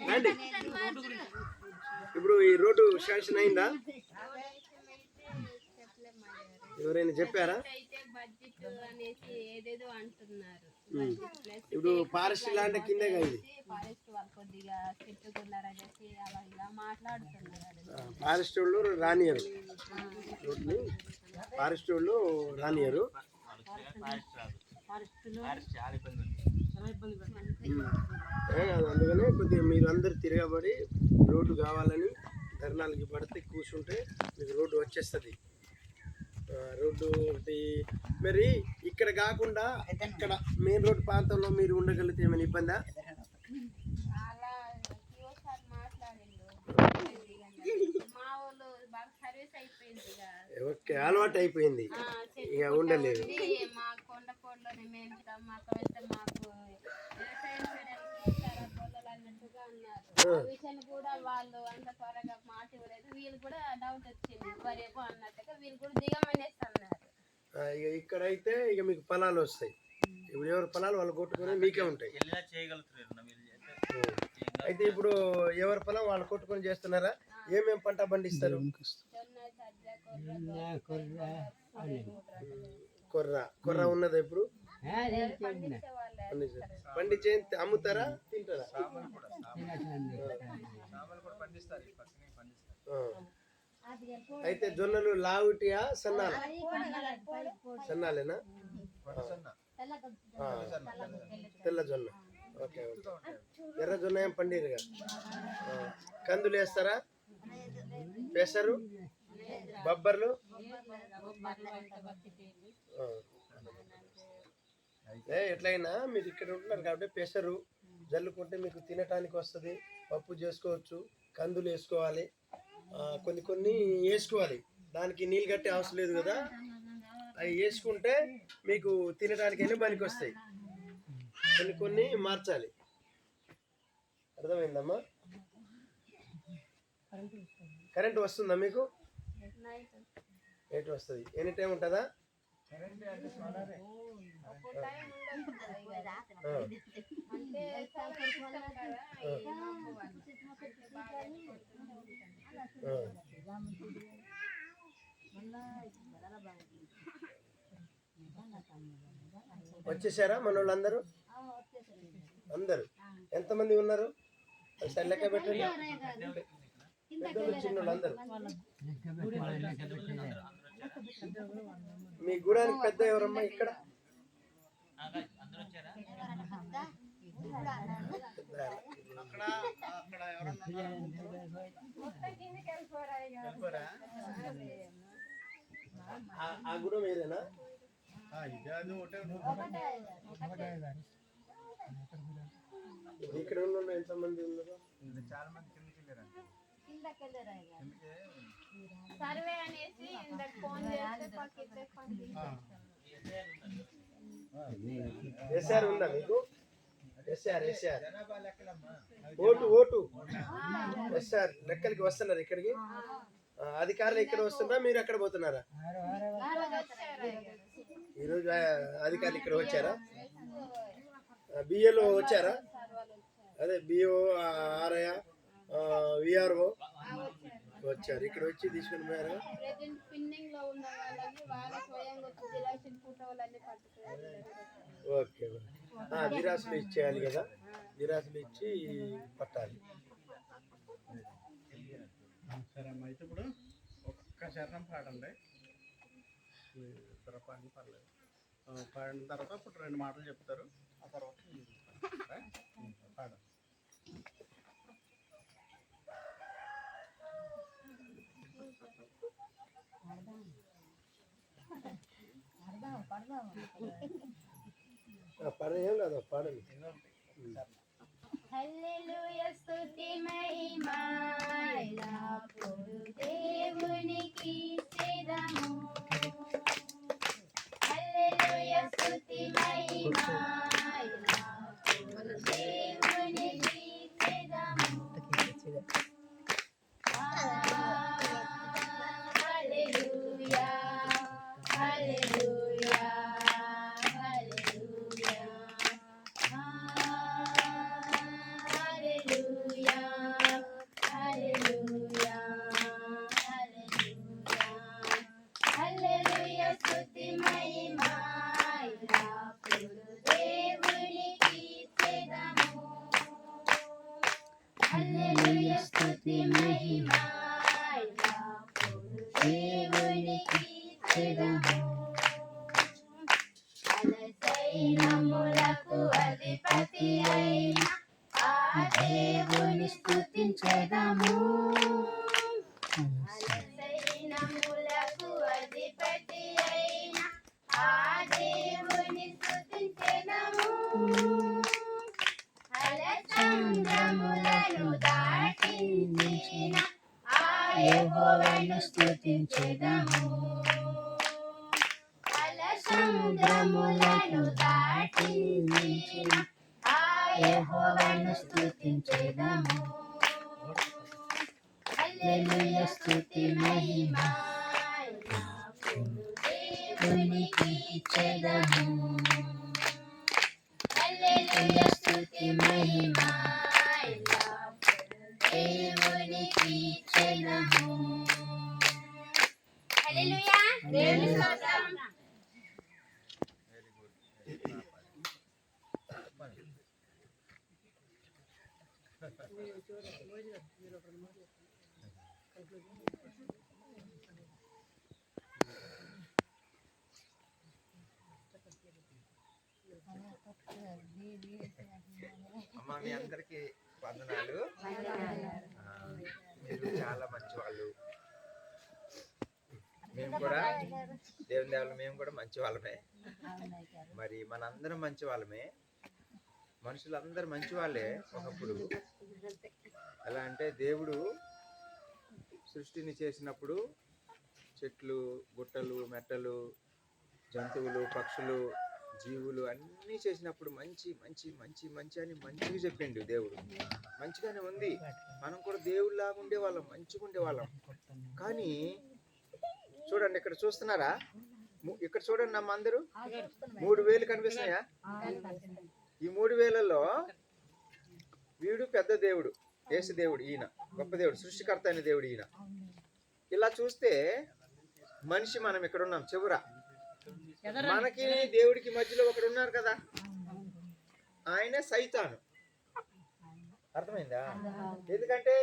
రండి. ఇప్పుడు ఈ రోడ్డు శాంక్షన్ అయిందా? ఎవరైనా చెప్పారా? ఇప్పుడు ఫారెస్ట్ ల్యాండ్ కిందే అయింది. ఫారెస్ట్ వాళ్ళు రానియరు, రోడ్ని ఫారెస్ట్ వాళ్ళు రానియరు. అందుకనే కొద్దిగా మీరు అందరు తిరగబడి రోడ్డు కావాలని ధర్నాలకి పడితే కూర్చుంటే మీకు రోడ్డు వచ్చేస్తుంది. రోడ్డు ఒకటి మరి ఇక్కడ కాకుండా ఇక్కడ మెయిన్ రోడ్ ప్రాంతంలో మీరు ఉండగలిగితే ఏమైనా ఇబ్బందా? ఓకే, అలవాటు అయిపోయింది, ఇక ఉండలేదు. కూడా వాళ్ళు అంత త్వరగా మాట ఇవ్వలేదు. వీళ్ళు కూడా డౌట్ వచ్చింది మరేమో అన్నట్టుగా వీళ్ళు కూడా దిగమనేస్తున్నారు. ఇక ఇక్కడైతే ఇక మీకు ఫలాలు వస్తాయి. ఇప్పుడు ఎవరి ఫలాలు వాళ్ళు కొట్టుకుని మీకే ఉంటాయి. అయితే ఇప్పుడు ఎవరి పొలం వాళ్ళు కొట్టుకొని చేస్తున్నారా? ఏమేమి పంట పండిస్తారు? కొర్ర ఉన్నదా? ఇప్పుడు పండించే అమ్ముతారా, తింటారా? అయితే జొన్నలు లావుటియా సన్నాలా? సన్నాలేనా? తెల్ల జొన్న. Okay okay. ఎర్ర జొన్న ఏం పండిరుగా? కందులు వేస్తారా? పెసరు, బొబ్బర్లు? ఎట్లయినా మీరు ఇక్కడ ఉంటున్నారు కాబట్టి పెసరు జల్లుకుంటే మీకు తినటానికి వస్తుంది. పప్పు చేసుకోవచ్చు, కందులు వేసుకోవాలి, కొన్ని కొన్ని వేసుకోవాలి. దానికి నీళ్ళు కట్టే అవసరం లేదు కదా. అవి వేసుకుంటే మీకు తినడానికైనా పనికి వస్తాయి. కొన్ని కొన్ని మార్చాలి. అర్థమైందమ్మా? కరెంట్ వస్తుందా మీకు? నైట్ వస్తుంది. ఎనీ టైం ఉంటుందా? వచ్చేసారా మన వాళ్ళందరూ? అందరు ఎంతమంది ఉన్నారు? ఒకసారి లెక్క పెట్టండి. పెద్దోళ్ళు చిన్నోళ్ళు అందరూ. మీ గూడానికి పెద్ద ఎవరమ్మా ఇక్కడ? ఆ గుడం ఏదేనా? ఇక్కడ ఉన్న ఎంతమంది ఉన్నారు? చాలా మంది సర్వే అనేసి ఫోన్ ఎస్ఆర్ ఉందా మీకు? ఎస్ఆర్ ఓటు ఎస్ఆర్ లెక్కలకి వస్తున్నారు ఇక్కడికి. అధికారులు ఇక్కడ వస్తున్నారా, మీరు అక్కడ పోతున్నారా? ఈరోజు అధికారులు ఇక్కడ వచ్చారా? బిఏలో వచ్చారా? అదే బిఓ, ఆర్ఐ, విఆర్ఓ వచ్చారు. ఇక్కడ వచ్చి తీసుకుని పోయారా? ఓకే, జిరాసులు ఇచ్చేయాలి కదా, జిరాసులు ఇచ్చి పట్టాలి. సరే అమ్మా, అయితే ఇప్పుడు ఒక్క శరణం పాడండి. పర్లేదు, పాడిన తర్వాత ఇప్పుడు 2 మాటలు చెప్తారు. ఆ తర్వాత పాడండి. ఏం లేదు, పాడండి. హల్లెలూయా స్తుతి మహిమ ఎల్లప్పుడూ దేవునికి స్తోత్రము. హల్లెలూయా స్తుతి మహిమ ఎల్లప్పుడూ దేవునికి స్తోత్రము. హల్లెలూయా హల్లెలూయా హల్లెలూయా హల్లెలూయా స్తుతి మహిమ దేవునికి ఇచ్చెదము. అలసైనములకు అధిపతి అయిన ఆ దేవుని స్తుతించెదము. అలసైనములకు అధిపతి అయిన ఆ దేవుని స్తుతించెదము. అలసంద్రములను దాటించిన ఆ యెహోవాను స్తుతించెదము. అలసంద్రములను దాటించిన ఆ యెహోవాను స్తుతించెదము. హల్లెలూయా స్తుతి మహిమ దేవునికి ఇచ్చెదము. హల్లెలూయా స్తుతి మహిమ దేవునికి ఇచ్చెదము. హల్లెలూయా దేవుని స్తోత్రం. అమ్మా మీ అందరికి వందనాలు. మీరు చాలా మంచి వాళ్ళు. మేము కూడా దేవుని దేవుళ్ళు మేము కూడా మంచి వాళ్ళమే. మరి మనందరం మంచి వాళ్ళమే. మనుషులందరూ మంచి వాళ్ళే ఒకప్పుడు. ఎలా అంటే దేవుడు సృష్టిని చేసినప్పుడు చెట్లు, గుట్టలు, మెట్టలు, జంతువులు, పక్షులు, జీవులు అన్నీ చేసినప్పుడు మంచి మంచి మంచి మంచి అని మంచిగా చెప్పిండు దేవుడు. మంచిగానే ఉంది. మనం కూడా దేవుడిలాగా ఉండేవాళ్ళం, మంచిగా ఉండేవాళ్ళం. కానీ చూడండి, ఇక్కడ చూస్తున్నారా? ఇక్కడ చూడండి అమ్మ, అందరూ 3000 కనిపిస్తున్నాయా? ఈ 3000లో వీడు పెద్ద దేవుడు, యేసు దేవుడు. ఈయన గొప్ప దేవుడు, సృష్టికర్త అయిన దేవుడు ఈయన. ఇలా చూస్తే మనిషి మనం ఇక్కడ ఉన్నాం చివర. మనకి దేవుడికి మధ్యలో ఒకడు ఉన్నారు కదా, ఆయనే సైతాను. అర్థమైందా? ఎందుకంటే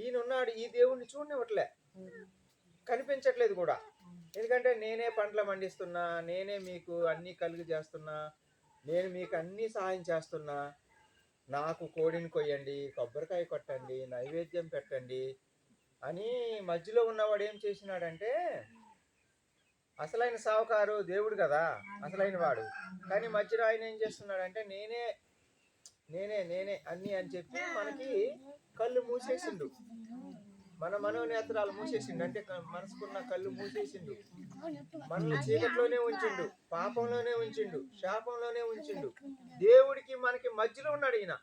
ఈయన ఉన్నాడు, ఈ దేవుడిని చూడనివ్వట్లే, కనిపించట్లేదు కూడా. ఎందుకంటే నేనే పంటలు పండిస్తున్నా, నేనే మీకు అన్నీ కలుగు చేస్తున్నా, నేను మీకు అన్నీ సహాయం చేస్తున్నా, నాకు కోడిని కొయ్యండి, కొబ్బరికాయ కొట్టండి, నైవేద్యం పెట్టండి అని మధ్యలో ఉన్నవాడు ఏం చేసినాడంటే, అసలైన సావుకారు దేవుడు కదా, అసలైన వాడు. కానీ మధ్యలో ఆయన ఏం చేస్తున్నాడంటే నేనే నేనే నేనే అన్నీ అని చెప్పి మనకి కళ్ళు మూసేసిండు, మన మనోనేత్రాలు మూసేసిండు. అంటే మనసుకున్న కళ్ళు మూసేసిండు, మనల్ని చీకట్లోనే ఉంచిండు, పాపంలోనే ఉంచిండు, శాపంలోనే ఉంచిండు. దేవుడికి మనకి మధ్యలో ఉన్నాడు ఈయన.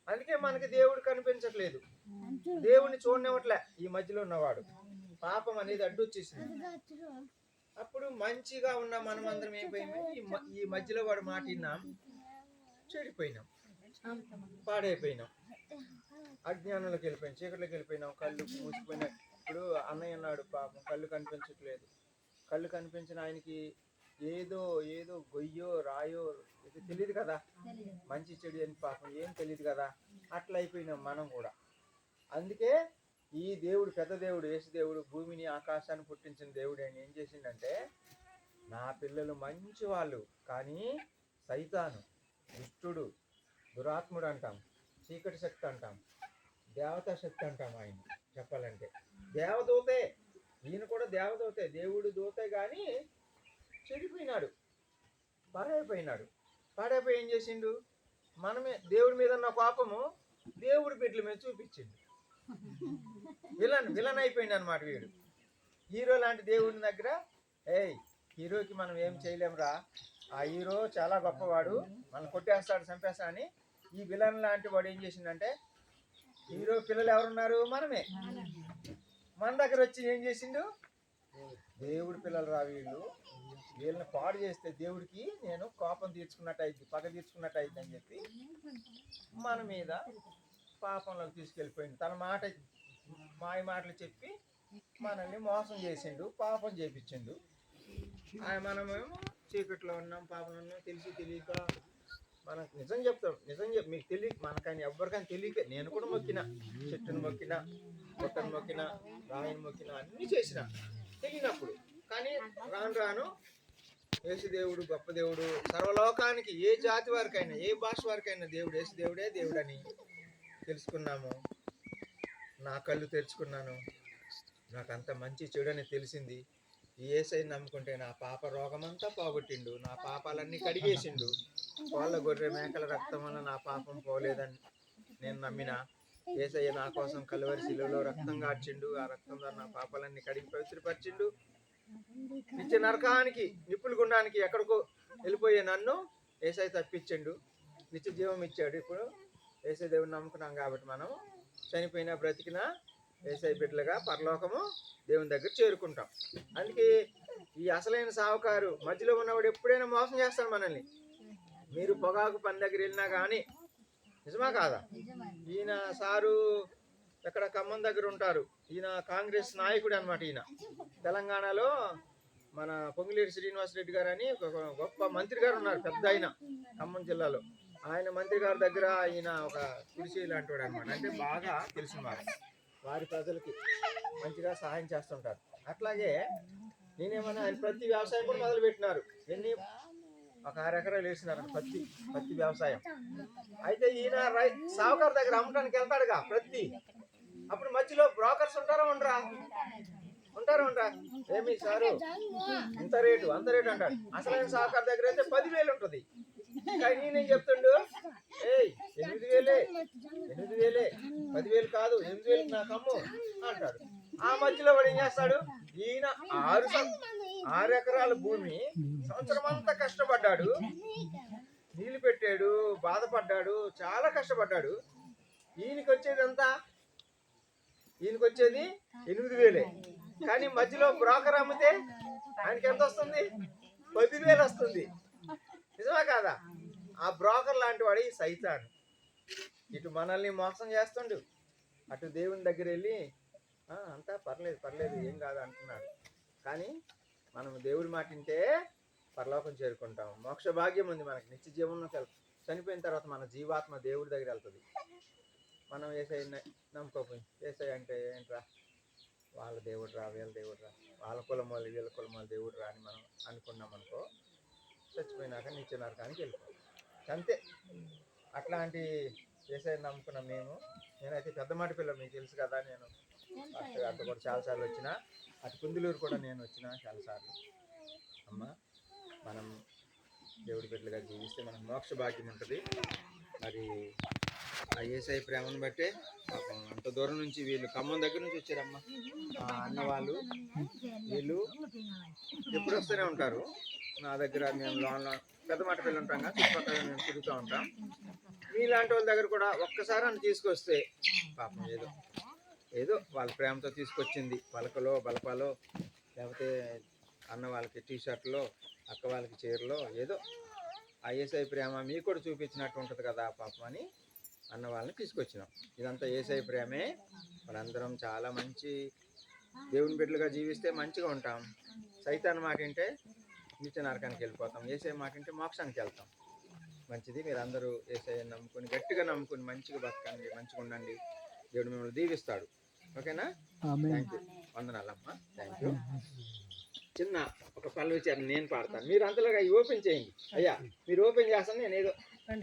అందుకే మనకి దేవుడు కనిపించట్లేదు, దేవుడిని చూడనివ్వట్లే ఈ మధ్యలో ఉన్నవాడు. పాపం అనేది అడ్డొచ్చేసింది. అప్పుడు మంచిగా ఉన్న మనం అందరం ఏమైపోయాం, ఈ మధ్యలో వాడు మాట విన్నాం, చెడిపోయినాం, పాడైపోయినాం, అజ్ఞానంలోకి వెళ్ళిపోయినాం, చీకట్లోకి వెళ్ళిపోయినాం, కళ్ళు మూసిపోయినాయి. ఇప్పుడు అన్నయ్య అన్నాడు, పాపం కళ్ళు కనిపించట్లేదు. కళ్ళు కనిపించిన ఆయనకి ఏదో ఏదో గొయ్యో రాయో ఇది తెలియదు కదా, మంచి చెడు అని పాపం ఏం తెలియదు కదా. అట్లా అయిపోయినాం మనం కూడా. అందుకే ఈ దేవుడు, పెద్ద దేవుడు, యేసు దేవుడు, భూమిని ఆకాశాన్ని పుట్టించిన దేవుడు ఆయన ఏం చేసిండంటే, నా పిల్లలు మంచి వాళ్ళు, కానీ సైతాను, దుష్టుడు, దురాత్ముడు అంటాం, చీకటి శక్తి అంటాం, దేవతా శక్తి అంటాం. ఆయన చెప్పాలంటే దేవదూతే, ఈయన కూడా దేవదూతే, దేవుడు దూతే, కానీ చెడిపోయినాడు, పాడైపోయినాడు. పాడైపోయి ఏం చేసిండు, మనమే దేవుడి మీద ఉన్న కోపము దేవుడి బిడ్డల మీద చూపించిండు. విలన్ అయిపోయింది అనమాట వీడు. హీరో లాంటి దేవుడి దగ్గర హీరోకి మనం ఏం చేయలేమురా, ఆ హీరో చాలా గొప్పవాడు, మనం కొట్టేస్తాడు, చంపేస్తా అని ఈ విలన్ లాంటి వాడు ఏం చేసిండంటే, హీరో పిల్లలు ఎవరున్నారు, మనమే. మన దగ్గర వచ్చి ఏం చేసిండు, దేవుడి పిల్లలు రా వీళ్ళు, వీళ్ళని పాడు చేస్తే దేవుడికి నేను కోపం తీర్చుకున్నట్టు అయింది, పగ తీర్చుకున్నట్టు అయింది అని చెప్పి మన మీద పాపంలోకి తీసుకెళ్ళిపోయింది. తన మాయ మాటలు చెప్పి మనల్ని మోసం చేసిండు, పాపం చేపించిండు. మనమేమో చీకట్లో ఉన్నాం, పాపంలో ఉన్నాం, తెలిసి తెలియక మనకు నిజం చెప్తాం, మీకు తెలియక మనకని ఎవరికైనా తెలియక నేను కూడా మొక్కిన, చెట్టును మొక్కిన, బొట్టను మొక్కిన, రాయిని మొక్కిన, అన్నీ చేసిన తెలియనప్పుడు. కానీ రాను రాను యేసు దేవుడు గొప్ప దేవుడు, సర్వలోకానికి ఏ జాతి వారికైనా ఏ భాష వారికైనా దేవుడు యేసు దేవుడే దేవుడని తెలుసుకున్నాము. నా కళ్ళు తెరుచుకున్నాను, నాకు అంత మంచి చెడుని తెలిసింది. ఈ యేసయ్యని నమ్ముకుంటే నా పాప రోగమంతా పోగొట్టిండు, నా పాపాలన్నీ కడిగేసిండు. వాళ్ళ గొర్రె మేకల రక్తం వల్ల నా పాపం పోలేదని నేను నమ్మిన. యేసయ్య నా కోసం కలువరి శిలువలో రక్తం గార్చిండు, ఆ రక్తం ద్వారా నా పాపాలన్నీ కడిగి పవిత్రపరిచిండు. నిత్య నరకానికి నిప్పులు గుండానికి ఎక్కడికో వెళ్ళిపోయే నన్ను యేసయ్య తప్పించిండు, నిత్య జీవం ఇచ్చాడు. ఇప్పుడు యేసయ్య దేవుని నమ్ముకున్నాం కాబట్టి మనం చనిపోయినా బ్రతికినా యేసయ్య బిడ్డలుగా పరలోకము దేవుని దగ్గర చేరుకుంటాం. అందుకే ఈ అసలైన సావుకారు మధ్యలో ఉన్నవాడు ఎప్పుడైనా మోసం చేస్తాడు మనల్ని. మీరు పొగాకు పని దగ్గర వెళ్ళినా కానీ నిజమా కాదా? ఈయన సారు ఎక్కడ ఖమ్మం దగ్గర ఉంటారు, ఈయన కాంగ్రెస్ నాయకుడు అనమాట. ఈయన తెలంగాణలో మన పొంగిలేటి శ్రీనివాసరెడ్డి గారు అని ఒక గొప్ప మంత్రి గారు ఉన్నారు, పెద్ద ఆయన ఖమ్మం జిల్లాలో. ఆయన మంత్రి గారి దగ్గర ఈయన ఒక కుడిసి లాంటి వాడు అనమాట. అంటే బాగా తెలిసిన వారి ప్రజలకి మంచిగా సహాయం చేస్తుంటారు. అట్లాగే నేనేమన్నా ఆయన ప్రతి వ్యవసాయం కూడా మొదలు పెట్టినారు. ఎన్ని ఒక 6 ఎకరాలు వేసినారు పత్తి వ్యవసాయం. అయితే ఈయన సావుకారు దగ్గర అమ్మటానికి వెళ్తాడుగా ప్రతి. అప్పుడు మధ్యలో బ్రోకర్స్ ఉంటారా ఉండరా? ఉంటారా? ఏమి సారు ఇంత రేటు అంత రేటు అంటాడు. అసలైన సావుకారు దగ్గర అయితే 10,000 ఉంటుంది. కానీ నేనేం చెప్తుండు, 8,000 10,000 కాదు, 8,000 నాకు అమ్ము అంటాడు. ఆ మధ్యలో వాడు ఏం చేస్తాడు? ఈయన 6 ఎకరాల భూమి సంవత్సరం అంతా కష్టపడ్డాడు, నీళ్లు పెట్టాడు, బాధపడ్డాడు, చాలా కష్టపడ్డాడు. ఈయనకి వచ్చేది ఎంత? ఈయనకి వచ్చేది 8,000. కానీ మధ్యలో బ్రోకర్ అమ్మితే ఆయనకి ఎంత వస్తుంది? 10,000 వస్తుంది. నిజమా కాదా? ఆ బ్రోకర్ లాంటి వాడు ఈ సైతాను. ఇటు మనల్ని మోసం చేస్తుండు, అటు దేవుని దగ్గర వెళ్ళి అంతా పర్లేదు ఏం కాదు అంటున్నాడు. కానీ మనం దేవుడి మాట వింటే పరలోకం చేరుకుంటాం, మోక్ష భాగ్యం ఉంది మనకి, నిత్య జీవనం చనిపోయిన తర్వాత మన జీవాత్మ దేవుడి దగ్గర వెళ్తుంది. మనం యేసయ్యని నమ్ముకోపోయి యేసయ్య అంటే ఏంట్రా, వాళ్ళ దేవుడు రా, వీళ్ళ దేవుడు రా, వాళ్ళ కులం వాళ్ళు వీళ్ళ కులం వాళ్ళు దేవుడు రా అని మనం అనుకున్నాం అనుకో, చచ్చిపోయినాక నిత్య నరకానికి వెళ్ళిపోతాం అంతే. అట్లాంటి యేసయ్యని నమ్ముకున్న నేనైతే పెద్ద మాట పిల్లలు మీకు తెలుసు కదా, నేను అటు కూడా చాలాసార్లు వచ్చిన, అటు కుందులూరు కూడా నేను వచ్చిన చాలాసార్లు. అమ్మ మనం దేవుడి బిడ్డలుగా జీవిస్తే మనకు మోక్ష భాగ్యం ఉంటుంది. మరి ఆ యేసయ్య ప్రేమను బట్టే పాపం అంత దూరం నుంచి వీళ్ళు ఖమ్మం దగ్గర నుంచి వచ్చారమ్మ. అన్న వాళ్ళు వీళ్ళు ఎప్పుడు వస్తూనే ఉంటారు నా దగ్గర. మేము లోన్ పెద్ద మాట పిల్లలు ఉంటాం కదా, చుట్టుపక్కల మేము తిరుగుతూ ఉంటాం. మీలాంటి వాళ్ళ దగ్గర కూడా ఒక్కసారి అని తీసుకొస్తే పాపం ఏదో వాళ్ళ ప్రేమతో తీసుకొచ్చింది, పలకలో బలపాలో లేకపోతే అన్న వాళ్ళకి టీషర్ట్లో, అక్క వాళ్ళకి చీరలో, ఏదో ఆ యేసయ్య ప్రేమ మీకు కూడా చూపించినట్టు ఉంటుంది కదా పాపం అని అన్న వాళ్ళని తీసుకొచ్చినాం. ఇదంతా యేసయ్య ప్రేమే. మనందరం చాలా మంచి దేవుని బిడ్డలుగా జీవిస్తే మంచిగా ఉంటాం. సైతాన్ మాట వింటే నిత్య నరకానికి వెళ్ళిపోతాం, యేసయ్య మాట వింటే మోక్షానికి వెళ్తాం. మంచిది, మీరు అందరూ యేసయ్యని నమ్ముకుని గట్టిగా నమ్ముకుని మంచిగా బతకండి, మంచిగా ఉండండి. దేవుడు మిమ్మల్ని దీవిస్తాడు. ఓకేనా? Thank you. వందనాలమ్మా, థ్యాంక్ యూ. చిన్న ఒక పల్లవి విచారణ నేను పాడతాను, మీరు అంతలోగా ఓపెన్ చేయండి. అయ్యా మీరు ఓపెన్ చేస్తాను, నేను ఏదో